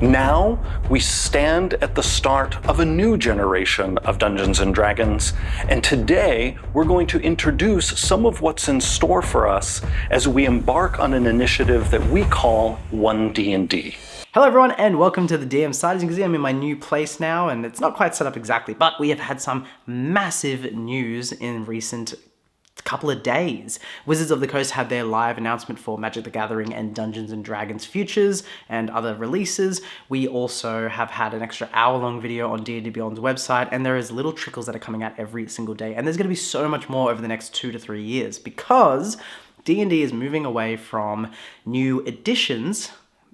Now, we stand at the start of a new generation of Dungeons & Dragons, and today we're going to introduce some of what's in store for us as we embark on an initiative that we call ONE D&D. Hello everyone and welcome to the DM side. As you can see, I'm in my new place now and it's not quite set up exactly, but we have had some massive news in recent couple of days. Wizards of the Coast had their live announcement for Magic the Gathering and Dungeons & Dragons futures and other releases. We also have had an extra hour-long video on D&D Beyond's website, and there is little trickles that are coming out every single day, and there's going to be so much more over the next 2 to 3 years because D&D is moving away from new editions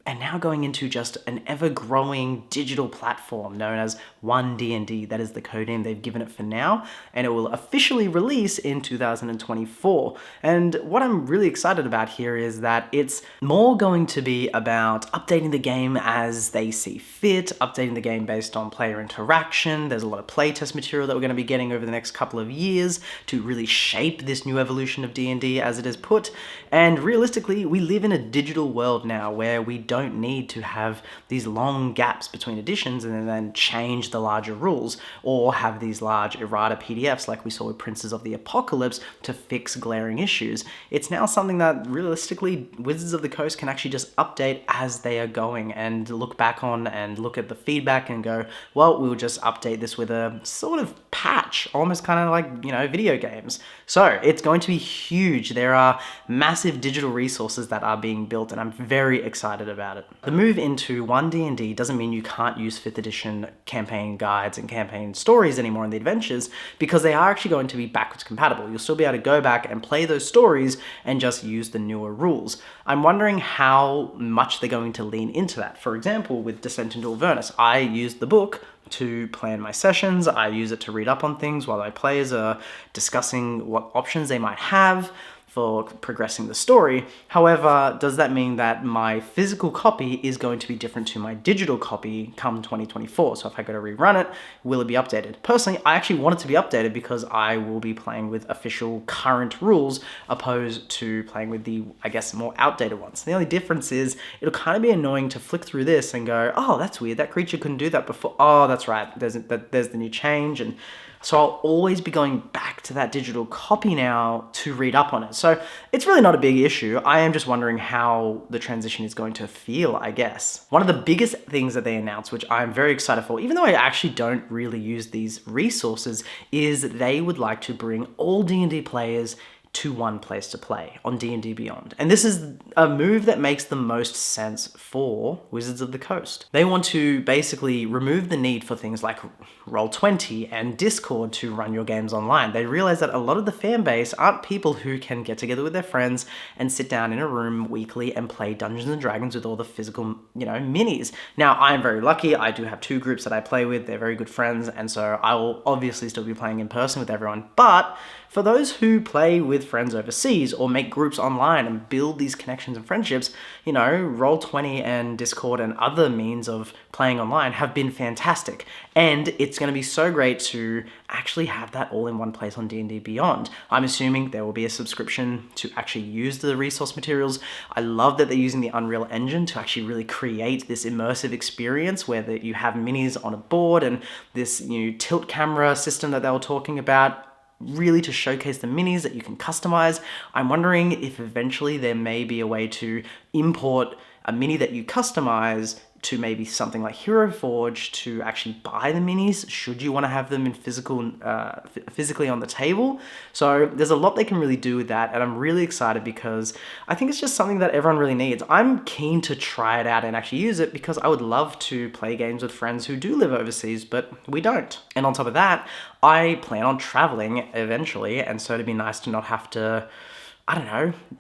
and now going into just an ever-growing digital platform known as ONE D&D. That is the code name they've given it for now, and it will officially release in 2024. And what I'm really excited about here is that it's more going to be about updating the game as they see fit, updating the game based on player interaction. There's a lot of playtest material that we're going to be getting over the next couple of years to really shape this new evolution of D&D as it is put. And realistically, we live in a digital world now where we don't need to have these long gaps between editions and then change the larger rules or have these large errata PDFs like we saw with Princes of the Apocalypse to fix glaring issues. It's now something that realistically Wizards of the Coast can actually just update as they are going and look back on and look at the feedback and go, well, we'll just update this with a sort of patch, almost kind of like, video games. So it's going to be huge. There are massive digital resources that are being built and I'm very excited about it. The move into ONE D&D doesn't mean you can't use 5th edition campaign guides and campaign stories anymore in the adventures, because they are actually going to be backwards compatible. You'll still be able to go back and play those stories and just use the newer rules. I'm wondering how much they're going to lean into that. For example, with Descent into Avernus, I used the book to plan my sessions. I use it to read up on things while my players are discussing what options they might have for progressing the story. However, does that mean that my physical copy is going to be different to my digital copy come 2024? So if I go to rerun it, will it be updated? Personally, I actually want it to be updated because I will be playing with official current rules opposed to playing with the, I guess, more outdated ones. The only difference is it'll kind of be annoying to flick through this and go, oh, that's weird. That creature couldn't do that before. Oh, that's right. There's the new change. And so I'll always be going back to that digital copy now to read up on it. So it's really not a big issue. I am just wondering how the transition is going to feel, I guess. One of the biggest things that they announced, which I'm very excited for, even though I actually don't really use these resources, is they would like to bring all D&D players to one place to play on D&D Beyond. And this is a move that makes the most sense for Wizards of the Coast. They want to basically remove the need for things like Roll20 and Discord to run your games online. They realize that a lot of the fan base aren't people who can get together with their friends and sit down in a room weekly and play Dungeons & Dragons with all the physical, minis. Now, I'm very lucky. I do have 2 groups that I play with. They're very good friends, and so I will obviously still be playing in person with everyone. But for those who play with friends overseas or make groups online and build these connections and friendships, Roll20 and Discord and other means of playing online have been fantastic. And it's going to be so great to actually have that all in one place on D&D Beyond. I'm assuming there will be a subscription to actually use the resource materials. I love that they're using the Unreal Engine to actually really create this immersive experience where you have minis on a board and this new tilt camera system that they were talking about, really to showcase the minis that you can customize. I'm wondering if eventually there may be a way to import a mini that you customize to maybe something like Hero Forge to actually buy the minis should you want to have them in physically on the table. So there's a lot they can really do with that, and I'm really excited because I think it's just something that everyone really needs. I'm keen to try it out and actually use it because I would love to play games with friends who do live overseas, but we don't. And on top of that, I plan on traveling eventually, and so it'd be nice to not have to,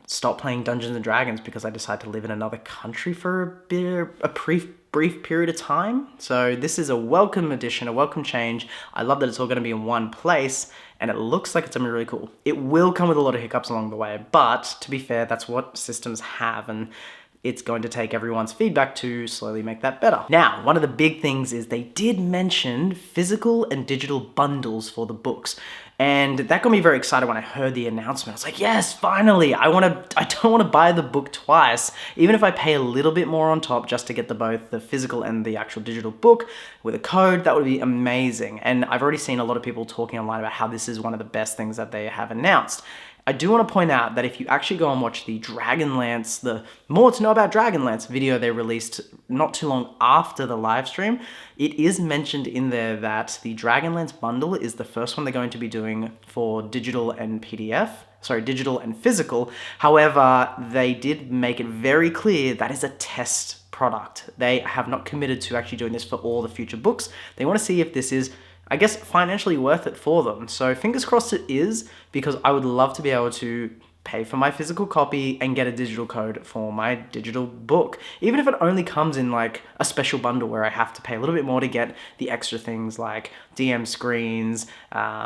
stop playing Dungeons & Dragons because I decide to live in another country for a brief period of time. So this is a welcome addition, a welcome change. I love that it's all going to be in one place, and it looks like it's going to be really cool. It will come with a lot of hiccups along the way, but to be fair, that's what systems have, and it's going to take everyone's feedback to slowly make that better. Now, one of the big things is they did mention physical and digital bundles for the books. And that got me very excited when I heard the announcement. I was like, yes, finally, I don't want to buy the book twice. Even if I pay a little bit more on top just to get both the physical and the actual digital book with a code, that would be amazing. And I've already seen a lot of people talking online about how this is one of the best things that they have announced. I do want to point out that if you actually go and watch the Dragonlance, the More to Know About Dragonlance video they released not too long after the live stream, it is mentioned in there that the Dragonlance bundle is the first one they're going to be doing for digital and digital and physical. However, they did make it very clear that is a test product. They have not committed to actually doing this for all the future books. They want to see if this is, I guess, financially worth it for them. So fingers crossed it is, because I would love to be able to pay for my physical copy and get a digital code for my digital book. Even if it only comes in like a special bundle where I have to pay a little bit more to get the extra things like DM screens,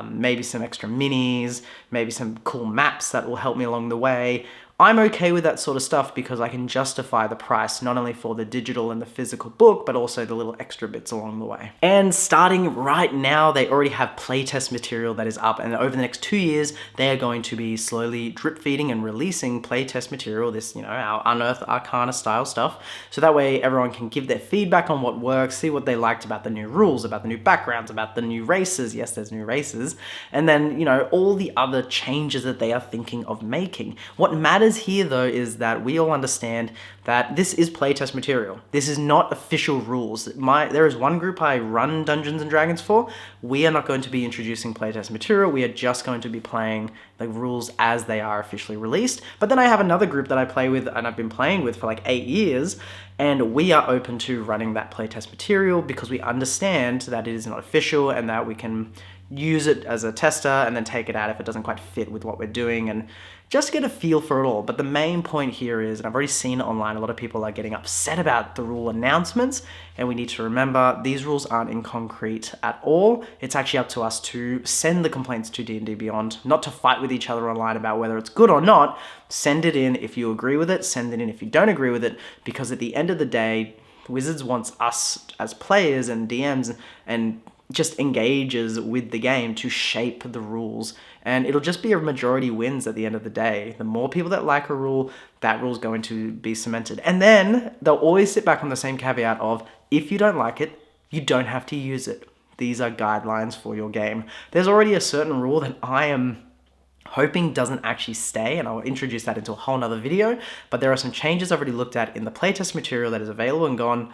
maybe some extra minis, maybe some cool maps that will help me along the way. I'm okay with that sort of stuff because I can justify the price not only for the digital and the physical book, but also the little extra bits along the way. And starting right now, they already have playtest material that is up, and over the next 2 years, they are going to be slowly drip feeding and releasing playtest material, this, our Unearthed Arcana style stuff. So that way everyone can give their feedback on what works, see what they liked about the new rules, about the new backgrounds, about the new races. Yes, there's new races. And then, all the other changes that they are thinking of making. What matters here though is that we all understand that this is playtest material. This is not official rules. There is one group I run Dungeons and Dragons for. We are not going to be introducing playtest material. We are just going to be playing the rules as they are officially released. But then I have another group that I play with and I've been playing with for like 8 years, and we are open to running that playtest material because we understand that it is not official and that we can use it as a tester and then take it out if it doesn't quite fit with what we're doing, and just get a feel for it all. But the main point here is, and I've already seen it online, a lot of people are getting upset about the rule announcements, and we need to remember these rules aren't in concrete at all. It's actually up to us to send the complaints to D&D Beyond, not to fight with each other online about whether it's good or not. Send it in if you agree with it, send it in if you don't agree with it, because at the end of the day, Wizards wants us as players and DMs and just engages with the game to shape the rules, and it'll just be a majority wins at the end of the day. The more people that like a rule, that rule's going to be cemented. And then they'll always sit back on the same caveat of, if you don't like it, you don't have to use it. These are guidelines for your game. There's already a certain rule that I am hoping doesn't actually stay, and I'll introduce that into a whole nother video, but there are some changes I've already looked at in the playtest material that is available and gone,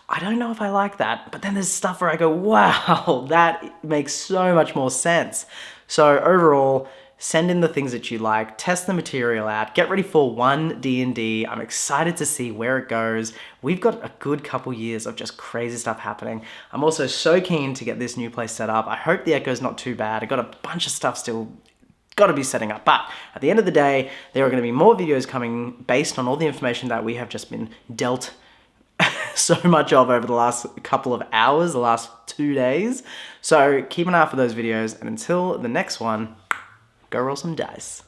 I don't know if I like that. But then there's stuff where I go, wow, that makes so much more sense. So overall, send in the things that you like, test the material out, get ready for ONE D&D. I'm excited to see where it goes. We've got a good couple years of just crazy stuff happening. I'm also so keen to get this new place set up. I hope the echo's not too bad. I got a bunch of stuff still got to be setting up, but at the end of the day, there are going to be more videos coming based on all the information that we have just been dealt so much of over the last couple of hours, the last 2 days. So keep an eye out for those videos, and until the next one, go roll some dice.